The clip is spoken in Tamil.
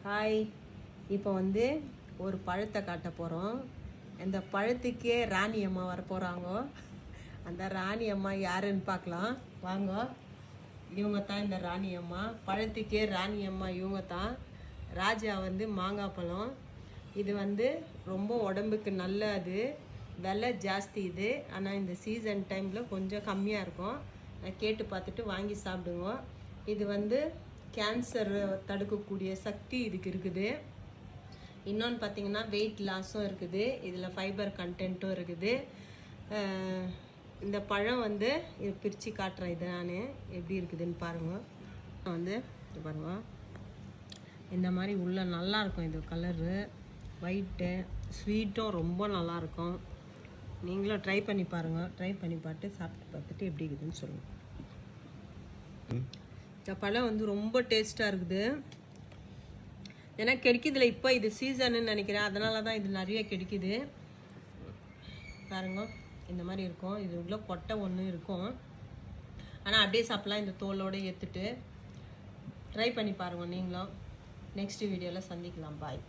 ஹாய், இப்போ வந்து ஒரு பழத்தை காட்ட போகிறோம். இந்த பழத்துக்கே ராணி அம்மா வர போகிறாங்க. அந்த ராணி அம்மா யாருன்னு பார்க்கலாம் வாங்க. இவங்க தான் இந்த ராணி அம்மா. பழத்துக்கே ராணி அம்மா இவங்க தான். ராஜா வந்து மாங்காய் பழம். இது வந்து ரொம்ப உடம்புக்கு நல்லது, விலை ஜாஸ்தி இது. ஆனால் இந்த சீசன் டைமில் கொஞ்சம் கம்மியாக இருக்கும். கேட்டு பார்த்துட்டு வாங்கி சாப்பிடுங்க. இது வந்து கேன்சர் தடுக்கக்கூடிய சக்தி இதுக்கு இருக்குது. இன்னொன்று பார்த்தீங்கன்னா வெயிட் லாஸும் இருக்குது. இதில் ஃபைபர் கண்டென்ட்டும் இருக்குது. இந்த பழம் வந்து இது பிரித்து காட்டுறேன். இது நான் எப்படி இருக்குதுன்னு பாருங்கள். வந்து இது பாருங்கள், இந்த மாதிரி உள்ள நல்லாயிருக்கும். இது கலரு ஒயிட்டு, ஸ்வீட்டும் ரொம்ப நல்லாயிருக்கும். நீங்களும் ட்ரை பண்ணி பாருங்கள். ட்ரை பண்ணி பார்த்து சாப்பிட்டு பார்த்துட்டு எப்படி இருக்குதுன்னு சொல்லுங்கள். இந்த பழம் வந்து ரொம்ப டேஸ்ட்டாக இருக்குது. ஏன்னா கிடைக்குதுல, இப்போ இது சீசன்னு நினைக்கிறேன், அதனால தான் இது நிறைய கிடைக்குது. பாருங்க, இந்த மாதிரி இருக்கும். இது உள்ள கொட்டை ஒன்று இருக்கும், ஆனால் அப்படியே சாப்பிட்லாம். இந்த தோலோடு ஏற்றுட்டு ட்ரை பண்ணி பாருங்கள் நீங்களும். நெக்ஸ்ட் வீடியோவில் சந்திக்கலாம். பாய்.